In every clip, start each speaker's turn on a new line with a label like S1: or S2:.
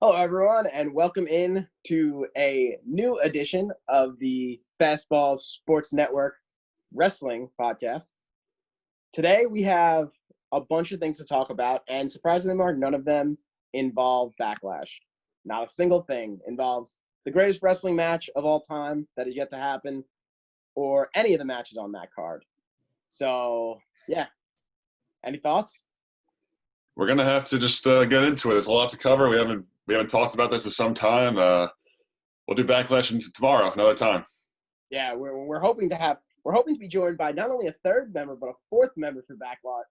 S1: Hello, everyone, and welcome in to a new edition of the Fastball Sports Network Wrestling Podcast. Today, we have a bunch of things to talk about, and surprisingly, Mark, none of them involve Backlash. Not a single thing involves the greatest wrestling match of all time that is yet to happen, or any of the matches on that card. So, yeah. Any thoughts?
S2: We're gonna have to just get into it. There's a lot to cover. We haven't talked about this in some time. We'll do Backlash tomorrow, another time.
S1: Yeah, we're hoping to be joined by not only a third member but a fourth member for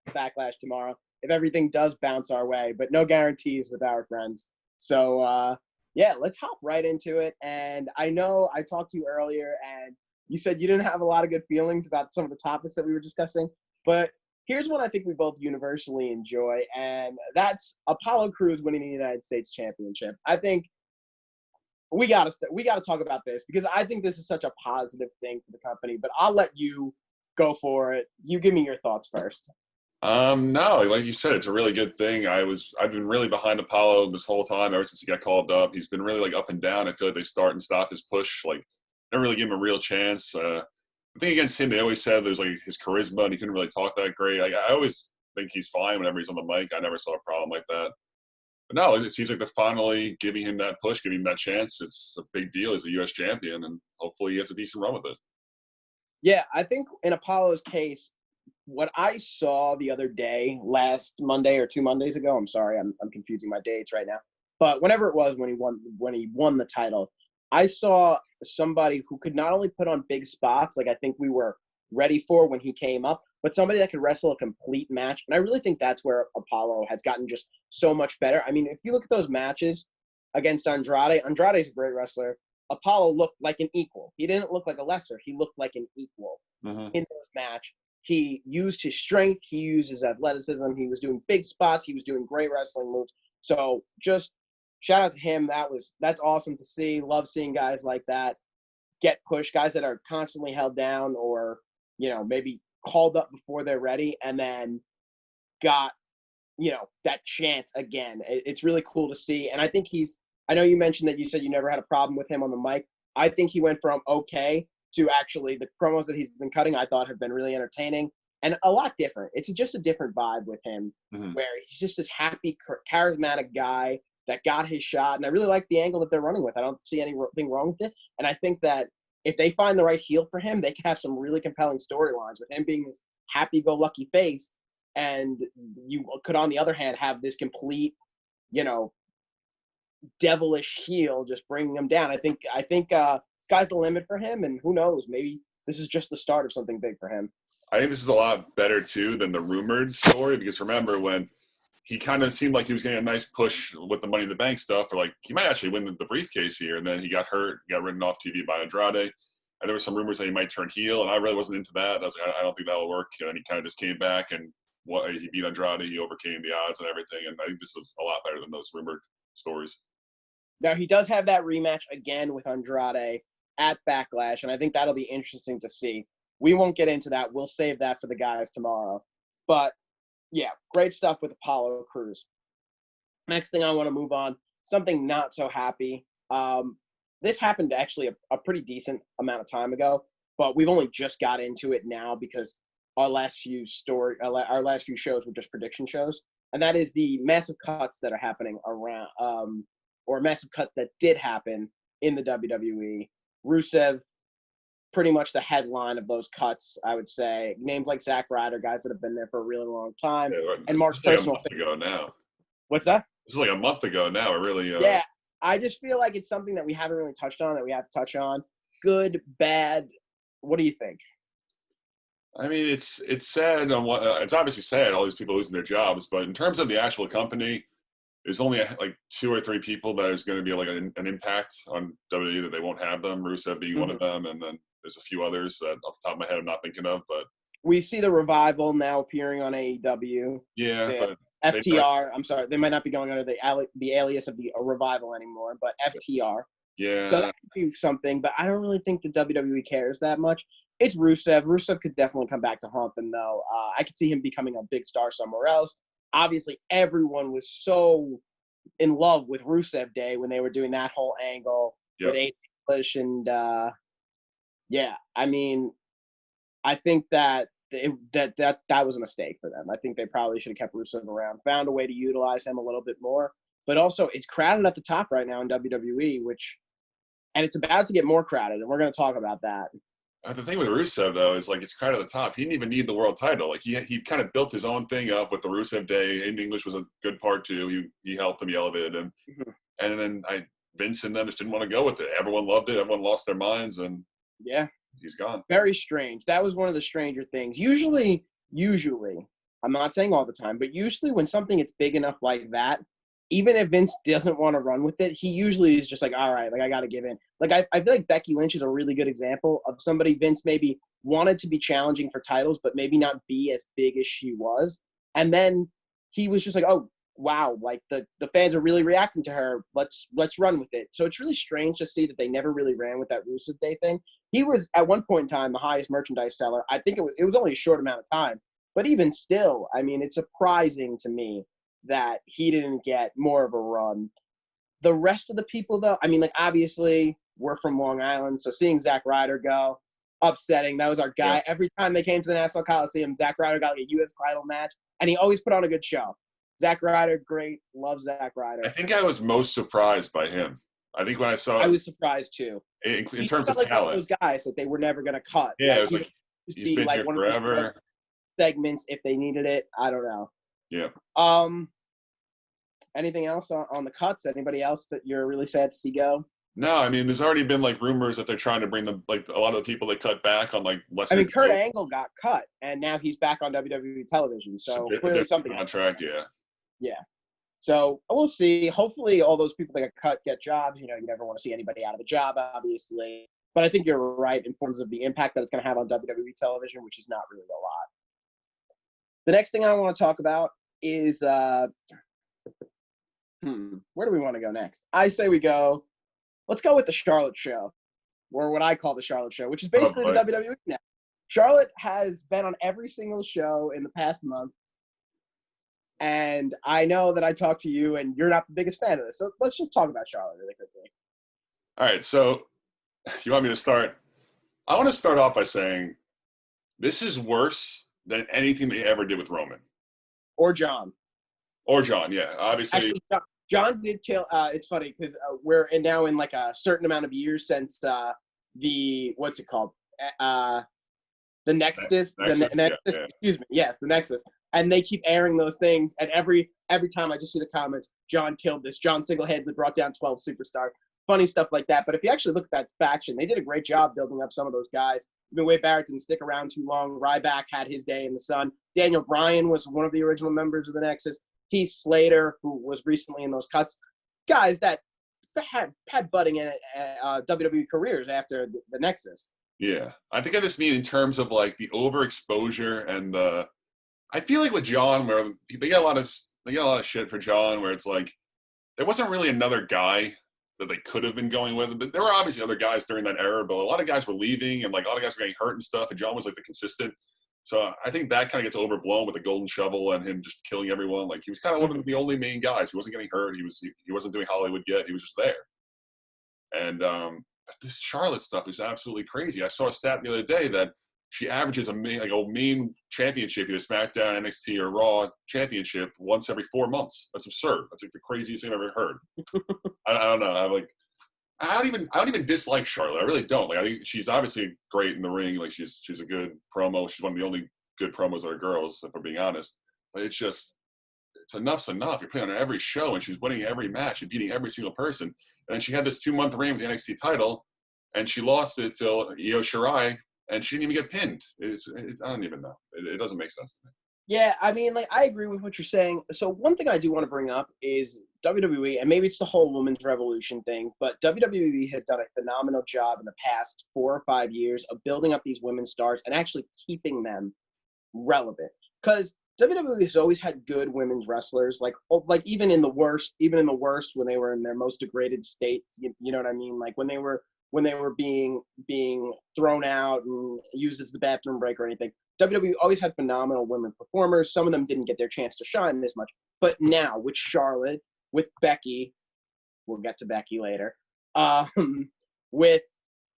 S1: Backlash tomorrow if everything does bounce our way. But no guarantees with our friends. So yeah, let's hop right into it. And I know I talked to you earlier, and you said you didn't have a lot of good feelings about some of the topics that we were discussing, but here's one I think we both universally enjoy, and that's Apollo Crews winning the United States Championship. I think we gotta talk about this because I think this is such a positive thing for the company. But I'll let you go for it. You give me your thoughts first.
S2: No, like you said, it's a really good thing. I've been really behind Apollo this whole time, ever since he got called up. He's been really up and down. I feel like they start and stop his push. Like, never really give him a real chance. I think against him, they always said there's like his charisma and he couldn't really talk that great. I always think he's fine whenever he's on the mic. I never saw a problem like that. But no, it seems like they're finally giving him that push, giving him that chance. It's a big deal. He's a U.S. champion, and hopefully he has a decent run with it.
S1: Yeah, I think in Apollo's case, what I saw the other day, last Monday or 2 Mondays ago, I'm sorry, I'm confusing my dates right now. But whenever it was when he won the title, I saw somebody who could not only put on big spots, like I think we were ready for when he came up, but somebody that could wrestle a complete match. And I really think that's where Apollo has gotten just so much better. I mean, if you look at those matches against Andrade's a great wrestler. Apollo looked like an equal. He didn't look like a lesser. He looked like an equal in those match. He used his strength. He used his athleticism. He was doing big spots. He was doing great wrestling moves. So just shout out to him. That's awesome to see. Love seeing guys like that get pushed, guys that are constantly held down or, maybe called up before they're ready and then got, that chance again. It's really cool to see. And I think I know you mentioned that you said you never had a problem with him on the mic. I think he went from okay to actually the promos that he's been cutting, I thought have been really entertaining and a lot different. It's just a different vibe with him where he's just this happy, charismatic guy that got his shot. And I really like the angle that they're running with. I don't see anything wrong with it. And I think that if they find the right heel for him, they can have some really compelling storylines with him being this happy-go-lucky face. And you could, on the other hand, have this complete, devilish heel just bringing him down. I think sky's the limit for him, and who knows, maybe this is just the start of something big for him.
S2: I think this is a lot better, too, than the rumored story, because remember when he kind of seemed like he was getting a nice push with the Money in the Bank stuff, or like he might actually win the briefcase here, and then he got hurt, got written off TV by Andrade, and there were some rumors that he might turn heel, and I really wasn't into that. I was like, I don't think that will work, and he kind of just came back, and he beat Andrade, he overcame the odds and everything, and I think this is a lot better than those rumored stories.
S1: Now, he does have that rematch again with Andrade at Backlash, and I think that'll be interesting to see. We won't get into that. We'll save that for the guys tomorrow. But, yeah, great stuff with Apollo Crews. Next thing I want to move on, something not so happy. This happened actually a pretty decent amount of time ago, but we've only just got into it now because our last few shows were just prediction shows, and that is the massive cuts that are happening around or a massive cut that did happen in the WWE. Rusev, pretty much the headline of those cuts, I would say. Names like Zack Ryder, guys that have been there for a really long time.
S2: Yeah,
S1: and Mark's
S2: like
S1: personal
S2: a month ago now.
S1: What's that?
S2: This is like a month ago now. It really.
S1: Yeah, I just feel like it's something that we haven't really touched on, that we have to touch on. Good, bad. What do you think?
S2: I mean, it's sad. It's obviously sad, all these people losing their jobs. But in terms of the actual company, there's only like 2 or 3 people that is going to be like an impact on WWE that they won't have them. Rusev being one of them, and then there's a few others that off the top of my head I'm not thinking of. But
S1: we see the Revival now appearing on AEW.
S2: Yeah, but
S1: FTR. I'm sorry, they might not be going under the alias of the Revival anymore, but FTR.
S2: Yeah,
S1: so that could be something. But I don't really think the WWE cares that much. It's Rusev. Rusev could definitely come back to haunt them, though. I could see him becoming a big star somewhere else. Obviously, everyone was so in love with Rusev Day when they were doing that whole angle
S2: Yep.
S1: with Aiden English, and yeah, I mean, I think that that was a mistake for them. I think they probably should have kept Rusev around, found a way to utilize him a little bit more. But also, it's crowded at the top right now in WWE, and it's about to get more crowded, and we're going to talk about that.
S2: The thing with Rusev, though, is like it's kind of the top. He didn't even need the world title. Like he kind of built his own thing up with the Rusev Day. In English was a good part too. He helped him, he elevated him, and then Vince and them just didn't want to go with it. Everyone loved it. Everyone lost their minds, and
S1: yeah,
S2: he's gone.
S1: Very strange. That was one of the stranger things. Usually, I'm not saying all the time, but usually when something is big enough like that, even if Vince doesn't want to run with it, he usually is just like, all right, like I got to give in. Like I feel like Becky Lynch is a really good example of somebody Vince maybe wanted to be challenging for titles, but maybe not be as big as she was. And then he was just like, oh, wow, like the fans are really reacting to her. Let's run with it. So it's really strange to see that they never really ran with that Rusev Day thing. He was at one point in time the highest merchandise seller. I think it was only a short amount of time, but even still, I mean, it's surprising to me that he didn't get more of a run. The rest of the people, though, I mean, like, obviously, we're from Long Island, so seeing Zack Ryder go, upsetting. That was our guy. Yeah. Every time they came to the Nassau Coliseum, Zack Ryder got like a U.S. title match, and he always put on a good show. Zack Ryder, great. Love Zack Ryder.
S2: I think I was most surprised by him. I think when I saw
S1: I was surprised, too.
S2: In terms of
S1: like
S2: talent.
S1: One of those guys that they were never going to cut.
S2: Yeah,
S1: like,
S2: it was like he's been here forever.
S1: Segments, if they needed it. I don't know.
S2: Yeah.
S1: Anything else on the cuts? Anybody else that you're really sad to see go?
S2: No, I mean, there's already been like rumors that they're trying to bring them, like a lot of the people they cut back on like less.
S1: I mean, Kurt Angle got cut, and now he's back on WWE television. So clearly something.
S2: Contract, yeah.
S1: Yeah. So we'll see. Hopefully, all those people that got cut get jobs. You know, you never want to see anybody out of a job, obviously. But I think you're right in terms of the impact that it's going to have on WWE television, which is not really a lot. The next thing I want to talk about is where do we want to go next? I say let's go with the Charlotte show, or what I call the Charlotte show, which is basically the WWE now. Charlotte has been on every single show in the past month, and I know that I talked to you, and you're not the biggest fan of this, so let's just talk about Charlotte really quickly.
S2: All right, so you want me to start? I want to start off by saying this is worse than anything they ever did with Roman.
S1: Or John.
S2: Yeah. Obviously.
S1: Actually, John did kill. It's funny because we're now in like a certain amount of years since the what's it called? The Nexus. The Nexus. Yeah. Excuse me. Yes, the Nexus. And they keep airing those things, and every time I just see the comments, John killed this. John single-handedly brought down 12 superstars. Funny stuff like that. But if you actually look at that faction, they did a great job building up some of those guys. Even Wade Barrett didn't stick around too long. Ryback had his day in the sun. Daniel Bryan was one of the original members of the Nexus. Heath Slater, who was recently in those cuts. Guys that had budding in WWE careers after the Nexus.
S2: Yeah. I think I just mean in terms of like the overexposure and I feel like with John, where they get a lot of shit for John, where it's like there wasn't really another guy that they could have been going with. But there were obviously other guys during that era, but a lot of guys were leaving and like a lot of guys were getting hurt and stuff, and John was like the consistent. So I think that kind of gets overblown with the golden shovel and him just killing everyone. Like he was kind of one of the only main guys. He wasn't getting hurt. He wasn't doing Hollywood yet. He was just there. And this Charlotte stuff is absolutely crazy. I saw a stat the other day that she averages a main championship, either SmackDown, NXT, or Raw championship once every 4 months. That's absurd. That's like the craziest thing I've ever heard. I don't know. I don't even dislike Charlotte. I really don't. Like I think she's obviously great in the ring. Like she's a good promo. She's one of the only good promos that are girls, if we're being honest. But it's enough's enough. You're putting on every show and she's winning every match and beating every single person. And she had this 2-month reign with the NXT title, and she lost it to Io Shirai, and she didn't even get pinned. I don't even know. It doesn't make sense to me.
S1: Yeah, I mean, like, I agree with what you're saying. So one thing I do want to bring up is WWE, and maybe it's the whole women's revolution thing, but WWE has done a phenomenal job in the past 4 or 5 years of building up these women's stars and actually keeping them relevant. Because WWE has always had good women's wrestlers, like even in the worst when they were in their most degraded states, you know what I mean? Like when they were being thrown out and used as the bathroom break or anything. WWE always had phenomenal women performers. Some of them didn't get their chance to shine this much. But now with Charlotte, with Becky. We'll get to Becky later. With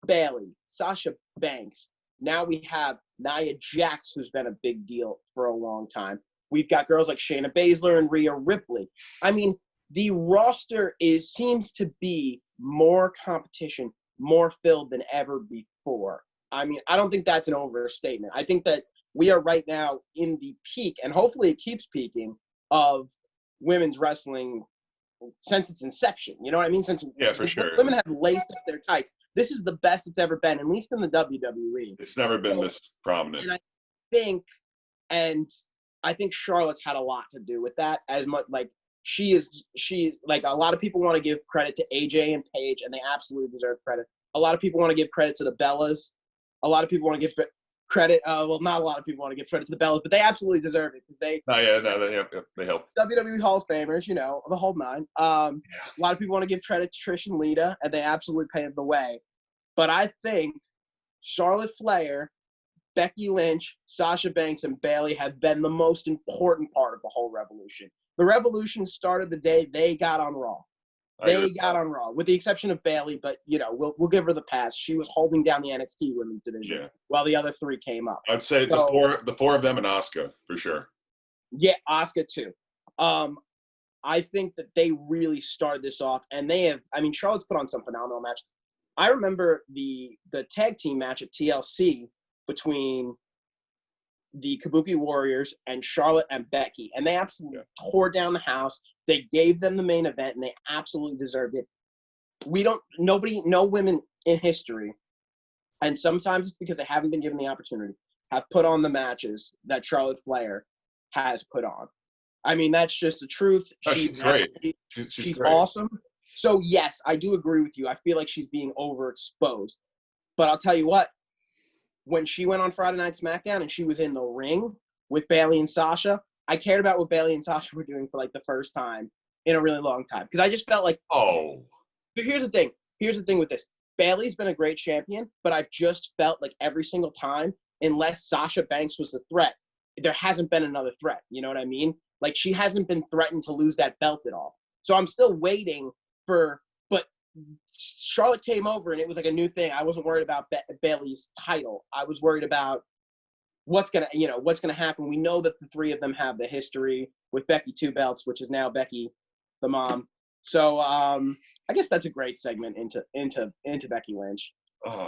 S1: Bayley, Sasha Banks. Now we have Nia Jax, who's been a big deal for a long time. We've got girls like Shayna Baszler and Rhea Ripley. I mean, the roster seems to be more competition, more filled than ever before. I mean, I don't think that's an overstatement. I think that we are right now in the peak, and hopefully it keeps peaking, of women's wrestling since its inception. You know what I mean? Since
S2: sure.
S1: women have laced up their tights, this is the best it's ever been, at least in the WWE.
S2: It's never been this prominent.
S1: And I think Charlotte's had a lot to do with that. As much like she's like, a lot of people want to give credit to AJ and Paige, and they absolutely deserve credit. A lot of people want to give credit to the Bellas. A lot of people want to give credit. Well, not a lot of people want to give credit to the Bellas, but they absolutely deserve it because they.
S2: They helped.
S1: WWE Hall of Famers, the whole nine. A lot of people want to give credit to Trish and Lita, and they absolutely paved the way. But I think Charlotte Flair, Becky Lynch, Sasha Banks, and Bayley have been the most important part of the whole revolution. The revolution started the day they got on Raw. They got on Raw, with the exception of Bayley, but we'll give her the pass. She was holding down the NXT women's division while the other three came up.
S2: I'd say the four of them and Asuka for sure.
S1: Yeah, Asuka too. I think that they really started this off, and they have. I mean, Charlotte's put on some phenomenal matches. I remember the tag team match at TLC between the Kabuki Warriors and Charlotte and Becky, and they absolutely tore down the house. They gave them the main event, and they absolutely deserved it. No women in history, and sometimes it's because they haven't been given the opportunity, have put on the matches that Charlotte Flair has put on. I mean, that's just the truth.
S2: She's great.
S1: She's awesome. So, yes, I do agree with you. I feel like she's being overexposed. But I'll tell you what, when she went on Friday Night SmackDown and she was in the ring with Bayley and Sasha, I cared about what Bayley and Sasha were doing for, like, the first time in a really long time. Because I just felt like, But here's the thing. Here's the thing with this. Bayley's been a great champion, but I've just felt like every single time, unless Sasha Banks was the threat, there hasn't been another threat. You know what I mean? Like, she hasn't been threatened to lose that belt at all. So I'm still waiting but Charlotte came over and it was like a new thing. I wasn't worried about Bayley's title. I was worried about what's gonna happen. We know that the three of them have the history with Becky 2 belts, which is now Becky the mom. So I guess that's a great segment into Becky Lynch.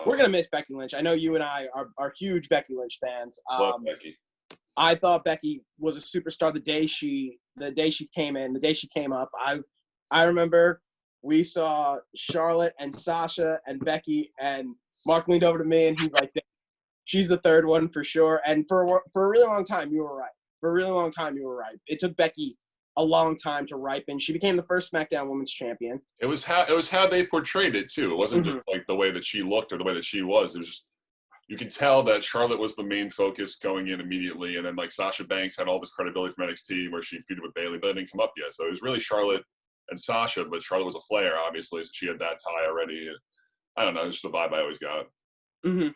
S1: We're gonna miss Becky Lynch. I know you and I are huge Becky Lynch fans.
S2: Love Becky.
S1: I thought Becky was a superstar the day she came in, the day she came up. I remember we saw Charlotte and Sasha and Becky, and Mark leaned over to me and he's like, she's the third one for sure. And for a really long time, you were right. It took Becky a long time to ripen. She became the first SmackDown Women's Champion.
S2: It was how they portrayed it too. It wasn't just like the way that she looked or the way that she was. It was just, you could tell that Charlotte was the main focus going in immediately, and then like Sasha Banks had all this credibility from NXT where she feuded with Bayley, but it didn't come up yet. So it was really Charlotte and Sasha, but Charlotte was a Flair, obviously, so she had that tie already. I don't know, it's just the vibe I always got.
S1: Mm-hmm.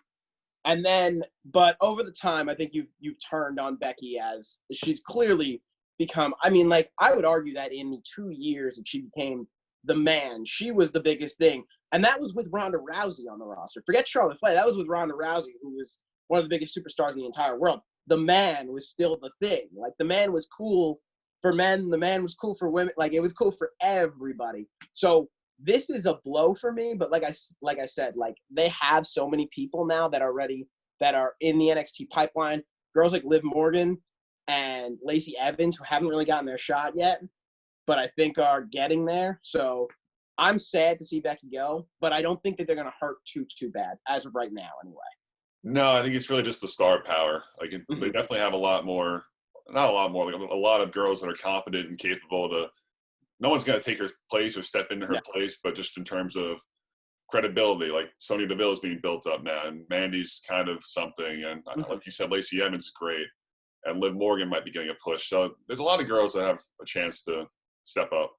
S1: And then, but over the time, I think you've turned on Becky as she's clearly become. I mean, like, I would argue that in the 2 years that she became the man, she was the biggest thing, and that was with Ronda Rousey on the roster. Forget Charlotte Flair, that was with Ronda Rousey, who was one of the biggest superstars in the entire world. The man was still the thing. Like, the man was cool for men, the man was cool for women. Like, it was cool for everybody. So this is a blow for me, but like I said, like, they have so many people now that are ready, that are in the NXT pipeline. Girls like Liv Morgan and Lacey Evans, who haven't really gotten their shot yet, but I think are getting there. So I'm sad to see Becky go, but I don't think that they're going to hurt too bad as of right now anyway.
S2: No, I think it's really just the star power. Like, they definitely have not a lot of girls that are competent and capable to. No one's going to take her place or step into her place, but just in terms of credibility, like Sonya Deville is being built up now, and Mandy's kind of something, and like you said, Lacey Evans is great, and Liv Morgan might be getting a push. So there's a lot of girls that have a chance to step up.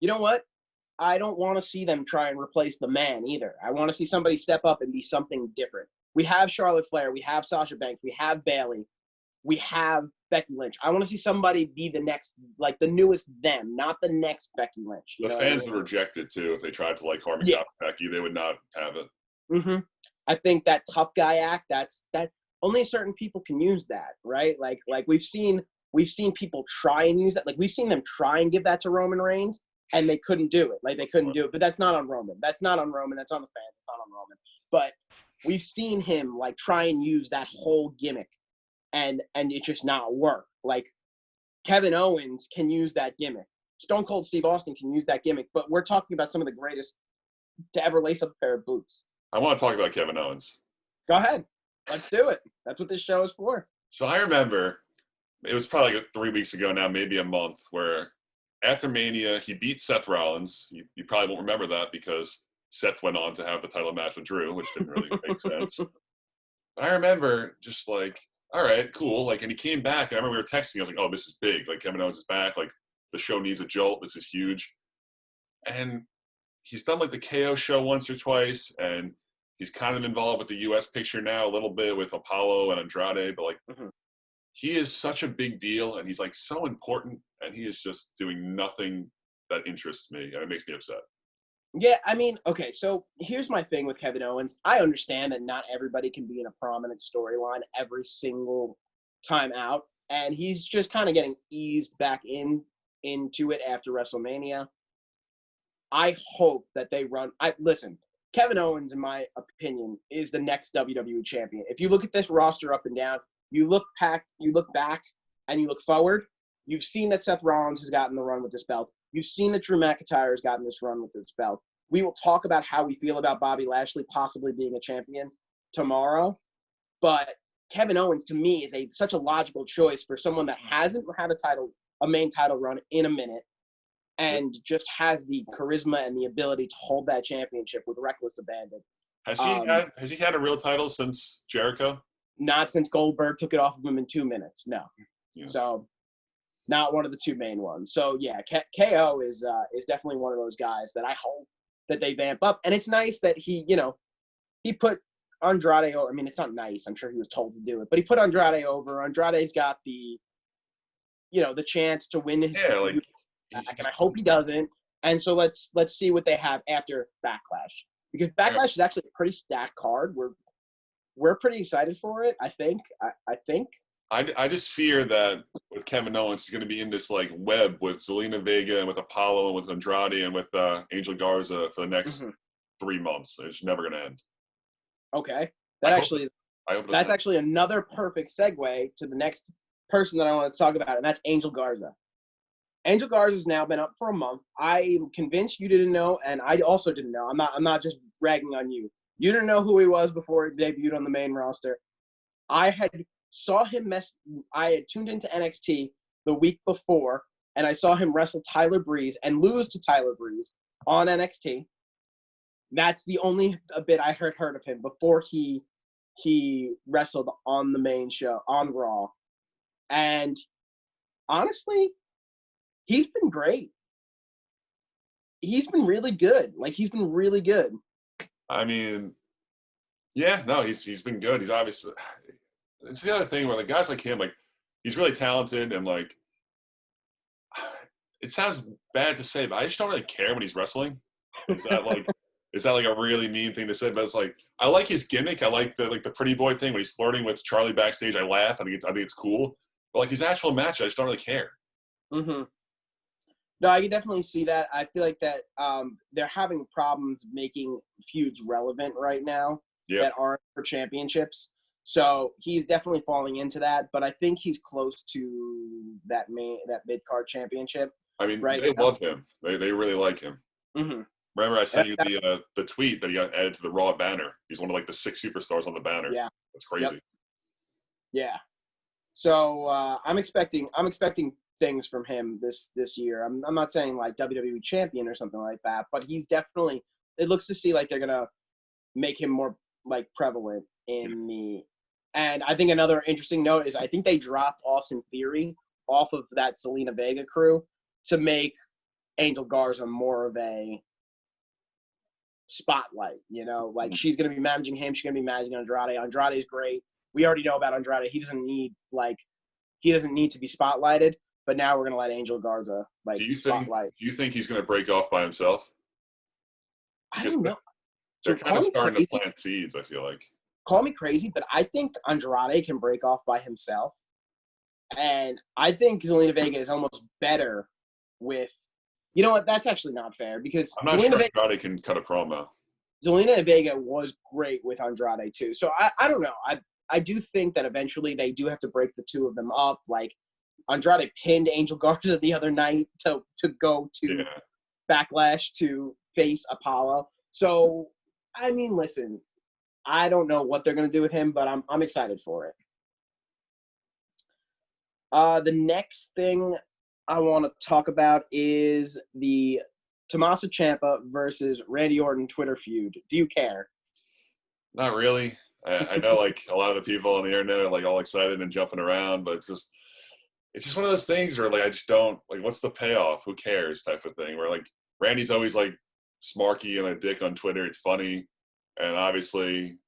S1: You know what? I don't want to see them try and replace the man either. I want to see somebody step up and be something different. We have Charlotte Flair, we have Sasha Banks, we have Bayley. we have Becky Lynch. I want to see somebody be the next, like the newest them, not the next Becky Lynch. You
S2: The
S1: know what I
S2: fans
S1: mean?
S2: would reject it too if they tried to like Carmen
S1: Yeah.
S2: Becky. They would not have it.
S1: Mm-hmm. I think that tough guy act, that only certain people can use that, right? Like we've seen people try and use that. Like we've seen them try and give that to Roman Reigns, and they couldn't do it. Like they couldn't do it. But that's not on Roman. That's not on Roman. That's on the fans. It's not on Roman. But we've seen him like try and use that whole gimmick, and it just not work. Like Kevin Owens can use that gimmick. Stone Cold Steve Austin can use that gimmick. But we're talking about some of the greatest to ever lace up a pair of boots.
S2: I want to talk about Kevin Owens.
S1: Go ahead. Let's do it. That's what this show is for.
S2: So I remember it was probably like 3 weeks ago now, maybe a month, where after Mania, he beat Seth Rollins. You probably won't remember that because Seth went on to have the title match with Drew, which didn't really make sense. But I remember just like, all right, cool. Like, and he came back, and I remember we were texting. I was like, oh, this is big. Like, Kevin Owens is back. Like, the show needs a jolt. This is huge. And he's done like the KO show once or twice, and he's kind of involved with the U.S. picture now a little bit with Apollo and Andrade, but like he is such a big deal, and he's like so important, and he is just doing nothing that interests me, and it makes me upset.
S1: Yeah, I mean, okay, so here's my thing with Kevin Owens. I understand that not everybody can be in a prominent storyline every single time out, and he's just kind of getting eased back into it after WrestleMania. I hope that they run. Listen, Kevin Owens, in my opinion, is the next WWE champion. If you look at this roster up and down, you look back, and you look forward. You've seen that Seth Rollins has gotten the run with this belt. You've seen that Drew McIntyre has gotten this run with this belt. We will talk about how we feel about Bobby Lashley possibly being a champion tomorrow, but Kevin Owens to me is such a logical choice for someone that hasn't had a main title run in a minute, and just has the charisma and the ability to hold that championship with reckless abandon.
S2: Has he had a real title since Jericho?
S1: Not since Goldberg took it off of him in 2 minutes. No.
S2: Yeah.
S1: So not one of the two main ones. So yeah, KO is definitely one of those guys that I hope that they vamp up. And it's nice that he put Andrade over. I mean, it's not nice. I'm sure he was told to do it, but he put Andrade over. Andrade's got the chance to win his debut back, and I hope he doesn't. And so let's see what they have after Backlash, because Backlash is actually a pretty stacked card. We're pretty excited for it. I think.
S2: I just fear that with Kevin Owens, he's going to be in this like web with Zelina Vega and with Apollo and with Andrade and with Angel Garza for the next 3 months. It's never going to end.
S1: Okay, that's actually another perfect segue to the next person that I want to talk about, and that's Angel Garza. Angel Garza's now been up for a month. I'm convinced you didn't know, and I also didn't know. I'm not just ragging on you. You didn't know who he was before he debuted on the main roster. I had tuned into NXT the week before, and I saw him wrestle Tyler Breeze and lose to Tyler Breeze on NXT. That's the only bit I heard of him before he wrestled on the main show on Raw. And honestly, he's been great. He's been really good. Like, he's been really good.
S2: I mean, yeah, no, he's been good. He's obviously – it's the other thing where the guys like him, like, he's really talented and, like, it sounds bad to say, but I just don't really care when he's wrestling. Is that like a really mean thing to say? But it's like, I like his gimmick. I like the pretty boy thing when he's flirting with Charlie backstage. I laugh. I think it's cool. But, like, his actual match, I just don't really care.
S1: Mm-hmm. No, I can definitely see that. I feel like that they're having problems making feuds relevant right now that aren't for championships. So he's definitely falling into that. But I think he's close to that mid-card championship.
S2: I mean, they love him. They really like him.
S1: Mm-hmm.
S2: Remember I sent you the tweet that he got added to the Raw banner. He's one of like the 6 superstars on the banner.
S1: Yeah.
S2: That's crazy.
S1: Yep. Yeah. So I'm expecting things from him this year. I'm not saying like WWE champion or something like that, but he's definitely, it looks to see like they're gonna make him more like prevalent in the. And I think another interesting note is I think they dropped Austin Theory off of that Zelina Vega crew to make Angel Garza more of a spotlight, like she's going to be managing him. She's going to be managing Andrade. Andrade's great. We already know about Andrade. He doesn't need like he doesn't need to be spotlighted. But now we're gonna let Angel Garza spotlight.
S2: Do you think he's going to break off by himself?
S1: I don't know.
S2: They're
S1: So
S2: kind of starting to plant seeds, I feel like.
S1: Call me crazy, but I think Andrade can break off by himself. And I think Zelina Vega is almost better with – you know what? That's actually not fair because
S2: I'm not sure Andrade can cut a promo.
S1: Zelina Vega was great with Andrade too. So I don't know. I do think that eventually they do have to break the two of them up. Like Andrade pinned Angel Garza the other night to go to Backlash to face Apollo. So, I mean, listen – I don't know what they're going to do with him, but I'm excited for it. The next thing I want to talk about is the Tommaso Ciampa versus Randy Orton Twitter feud. Do you care?
S2: Not really. I know like a lot of the people on the internet are like all excited and jumping around, but it's just one of those things where like I just don't like what's the payoff? Who cares type of thing. Where like Randy's always like smarky and a dick on Twitter. It's funny. And obviously,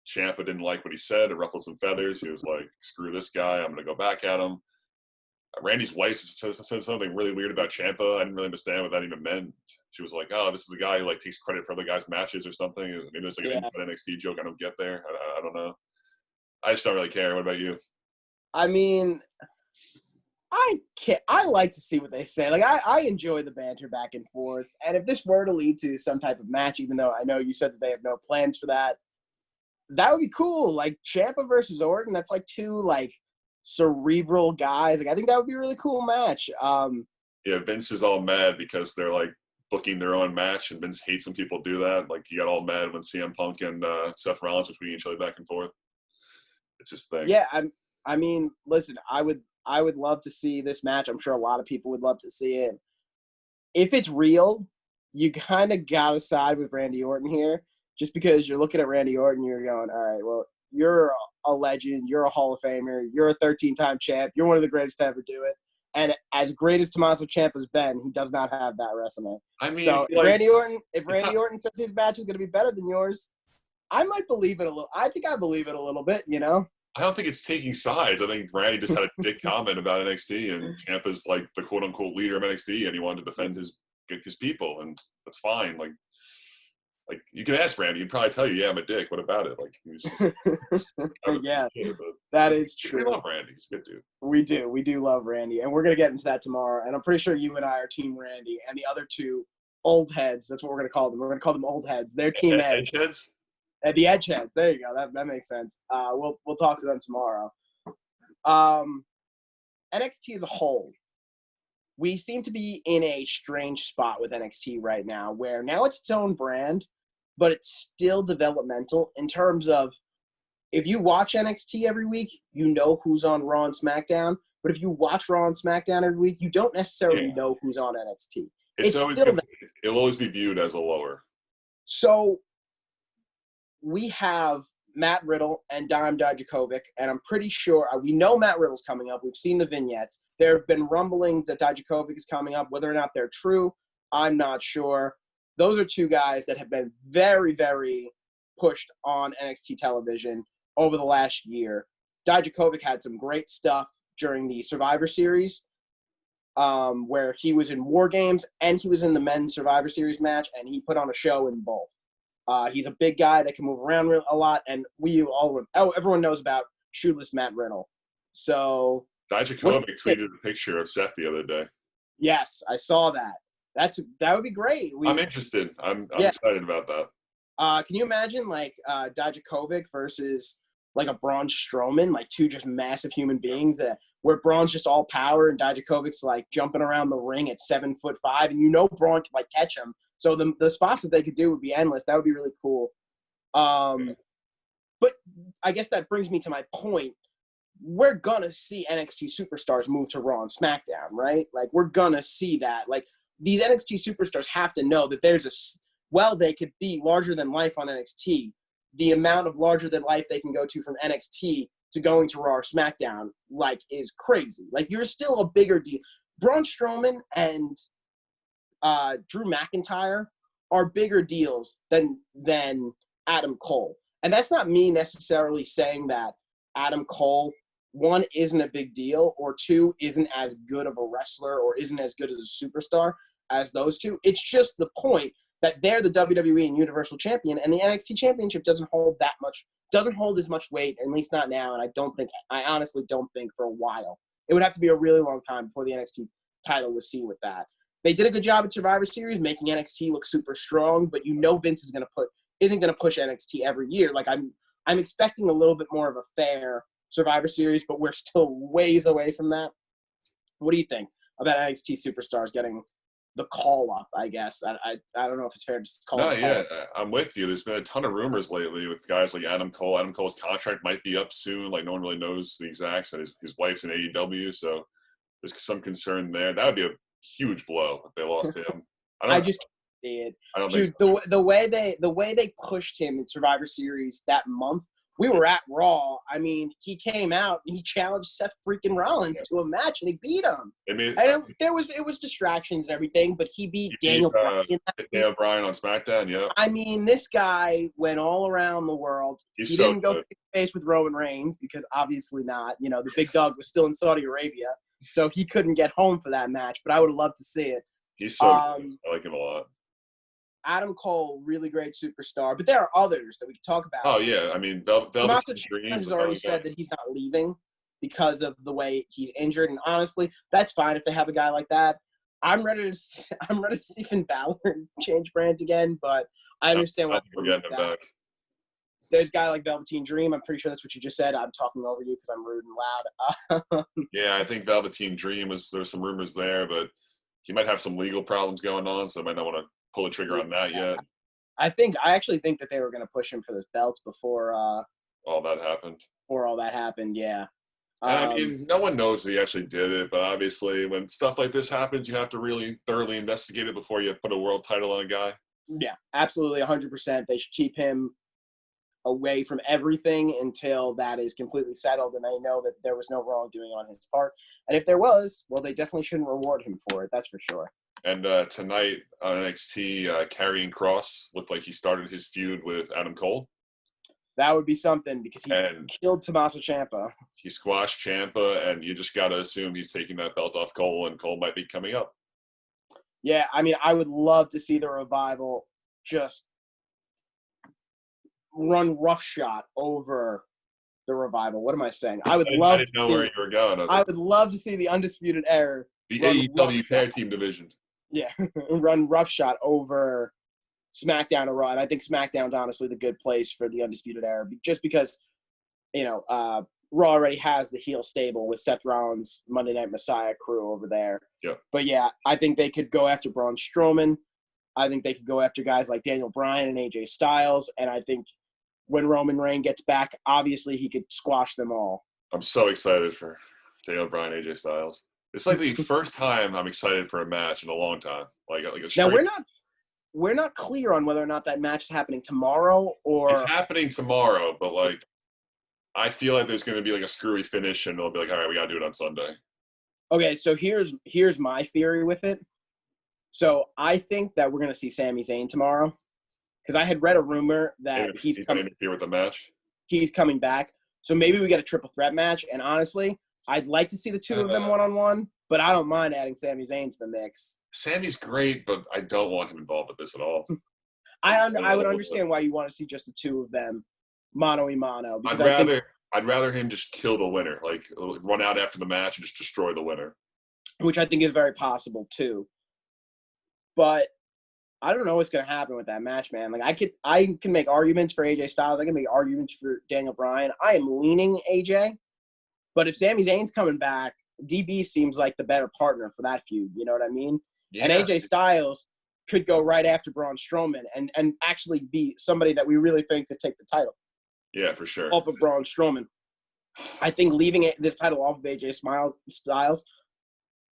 S2: Ciampa didn't like what he said. It ruffled some feathers. He was like, screw this guy. I'm going to go back at him. Randy's wife said something really weird about Ciampa. I didn't really understand what that even meant. She was like, oh, this is a guy who like takes credit for other guys' matches or something. Maybe there's like an NXT joke I don't get there. I don't know. I just don't really care. What about you?
S1: I mean, I like to see what they say. Like, I enjoy the banter back and forth. And if this were to lead to some type of match, even though I know you said that they have no plans for that, that would be cool. Like, Ciampa versus Orton, that's like two, like, cerebral guys. Like, I think that would be a really cool match.
S2: Yeah, Vince is all mad because they're, like, booking their own match, and Vince hates when people do that. Like, he got all mad when CM Punk and Seth Rollins were tweeting each other back and forth. It's his thing.
S1: Yeah, I mean, listen, I would love to see this match. I'm sure a lot of people would love to see it. If it's real, you kind of got to side with Randy Orton here, just because you're looking at Randy Orton, you're going, all right, well, you're a legend, you're a Hall of Famer, you're a 13-time champ, you're one of the greatest to ever do it. And as great as Tommaso Ciampa's been, he does not have that resume. I mean, so if Randy Orton says his match is going to be better than yours, I might believe it a little. I think I believe it a little bit, you know?
S2: I don't think it's taking sides. I think Randy just had a big comment about NXT, and Ciampa's like the quote-unquote leader of NXT, and he wanted to defend his people, and that's fine. Like you can ask Randy, he'd probably tell you, yeah, I'm a dick. What about it? Like, he was just
S1: yeah, that is true.
S2: We love Randy. He's a good dude.
S1: We do love Randy, and we're going to get into that tomorrow, and I'm pretty sure you and I are Team Randy, and the other two old heads, that's what we're going to call them. We're going to call them old heads. They're Team Edge.
S2: Edgeheads?
S1: The Edgeheads. There you go. That makes sense. We'll talk to them tomorrow. NXT as a whole, we seem to be in a strange spot with NXT right now, where now it's its own brand, but it's still developmental in terms of if you watch NXT every week, you know who's on Raw and SmackDown. But if you watch Raw and SmackDown every week, you don't necessarily know who's on NXT.
S2: It'll always be viewed as a lower.
S1: So we have Matt Riddle and Dime Dijakovic, and I'm pretty sure we know Matt Riddle's coming up. We've seen the vignettes. There have been rumblings that Dijakovic is coming up. Whether or not they're true, I'm not sure. Those are two guys that have been very, very pushed on NXT television over the last year. Dijakovic had some great stuff during the Survivor Series, where he was in War Games and he was in the men's Survivor Series match, and he put on a show in both. He's a big guy that can move around a lot, and everyone knows about shoeless Matt Riddle. So
S2: Dijakovic tweeted a picture of Seth the other day.
S1: Yes, I saw that. That would be great.
S2: I'm interested. I'm excited about that.
S1: Can you imagine like Dijakovic versus like a Braun Strowman, like two just massive human beings where Braun's just all power and Dijakovic's like jumping around the ring at 7'5", and you know Braun can like catch him. So the spots that they could do would be endless. That would be really cool. But I guess that brings me to my point. We're gonna see NXT superstars move to Raw and SmackDown, right? Like we're gonna see that. Like these NXT superstars have to know that they could be larger than life on NXT. The amount of larger than life they can go to from NXT to going to Raw or SmackDown, like, is crazy. Like you're still a bigger deal. Braun Strowman and Drew McIntyre are bigger deals than Adam Cole. And that's not me necessarily saying that Adam Cole one, isn't a big deal, or two, isn't as good of a wrestler or isn't as good as a superstar as those two. It's just the point that they're the WWE and Universal Champion, and the NXT Championship doesn't hold as much weight, at least not now, and I honestly don't think for a while. It would have to be a really long time before the NXT title was seen with that. They did a good job at Survivor Series, making NXT look super strong, but Vince isn't gonna push NXT every year. Like I'm expecting a little bit more of a fair Survivor Series, but we're still ways away from that. What do you think about NXT superstars getting the call up? I guess I don't know if it's fair to call
S2: No,
S1: it.
S2: yeah, I'm with you. There's been a ton of rumors lately with guys like Adam Cole. Adam Cole's contract might be up soon. Like no one really knows the exacts, and his wife's in AEW, so there's some concern there. That would be a huge blow if they lost him.
S1: I just can't see it.
S2: I don't
S1: Dude,
S2: think so.
S1: the way they pushed him in Survivor Series that month, we were at Raw. I mean, he came out and he challenged Seth freaking Rollins to a match and he beat him.
S2: I mean,
S1: it was distractions and everything, but he beat Daniel Bryan.
S2: Daniel Bryan on SmackDown, yeah.
S1: I mean, this guy went all around the world. He didn't go face to face with Roman Reigns because obviously not. You know, the big dog was still in Saudi Arabia, so he couldn't get home for that match. But I would have loved to see it.
S2: He's so good. I like him a lot.
S1: Adam Cole, really great superstar, but there are others that we can talk about.
S2: Oh yeah, I mean, Velveteen Dream
S1: has already said that he's not leaving because of the way he's injured, and honestly, that's fine if they have a guy like that. I'm ready to see Finn Balor change brands again, but I understand why
S2: we're getting him back.
S1: There's a guy like Velveteen Dream. I'm pretty sure that's what you just said. I'm talking over you because I'm rude and loud.
S2: Yeah, I think Velveteen Dream there's some rumors there, but he might have some legal problems going on, so I might not want to pull the trigger on that yet.
S1: I actually think that they were going to push him for those belts before
S2: all that happened.
S1: Before all that happened, yeah.
S2: I mean, no one knows that he actually did it, but obviously when stuff like this happens, you have to really thoroughly investigate it before you put a world title on a guy.
S1: Yeah, absolutely, 100%. They should keep him away from everything until that is completely settled and they know that there was no wrongdoing on his part. And if there was, well, they definitely shouldn't reward him for it. That's for sure.
S2: And tonight on NXT, Karrion Kross looked like he started his feud with Adam Cole.
S1: That would be something because he killed Tommaso Ciampa.
S2: He squashed Ciampa, and you just got to assume he's taking that belt off Cole, and Cole might be coming up.
S1: Yeah, I mean, I would love to see the Revival just run roughshod over the Revival. What am I saying? I didn't know where you were going. I would love to see the Undisputed Era.
S2: The AEW Tag Team Division.
S1: Yeah, run roughshod over SmackDown or Raw. And I think SmackDown's honestly the good place for the Undisputed Era, just because, Raw already has the heel stable with Seth Rollins, Monday Night Messiah crew over there.
S2: Yeah.
S1: But yeah, I think they could go after Braun Strowman. I think they could go after guys like Daniel Bryan and AJ Styles. And I think when Roman Reigns gets back, obviously he could squash them all.
S2: I'm so excited for Daniel Bryan, AJ Styles. It's like the first time I'm excited for a match in a long time. Like a straight...
S1: Now we're not clear on whether or not that match is happening tomorrow or
S2: it's happening tomorrow, but like I feel like there's going to be like a screwy finish, and they'll be like, all right, we got to do it on Sunday.
S1: Okay, so here's my theory with it. So I think that we're going to see Sami Zayn tomorrow because I had read a rumor that he's coming
S2: to interfere with the match.
S1: He's coming back, so maybe we get a triple threat match. And honestly, I'd like to see the two of them one-on-one, but I don't mind adding Sami Zayn to the mix.
S2: Sammy's great, but I don't want him involved with this at all.
S1: I would understand why you want to see just the two of them mano a mano.
S2: I'd rather him just kill the winner, like run out after the match and just destroy the winner.
S1: Which I think is very possible too. But I don't know what's going to happen with that match, man. Like I can make arguments for AJ Styles. I can make arguments for Daniel Bryan. I am leaning AJ. But if Sami Zayn's coming back, DB seems like the better partner for that feud. You know what I mean? Yeah. And AJ Styles could go right after Braun Strowman and actually be somebody that we really think could take the title.
S2: Yeah, for sure.
S1: Off of Braun Strowman. I think leaving this title off of AJ Styles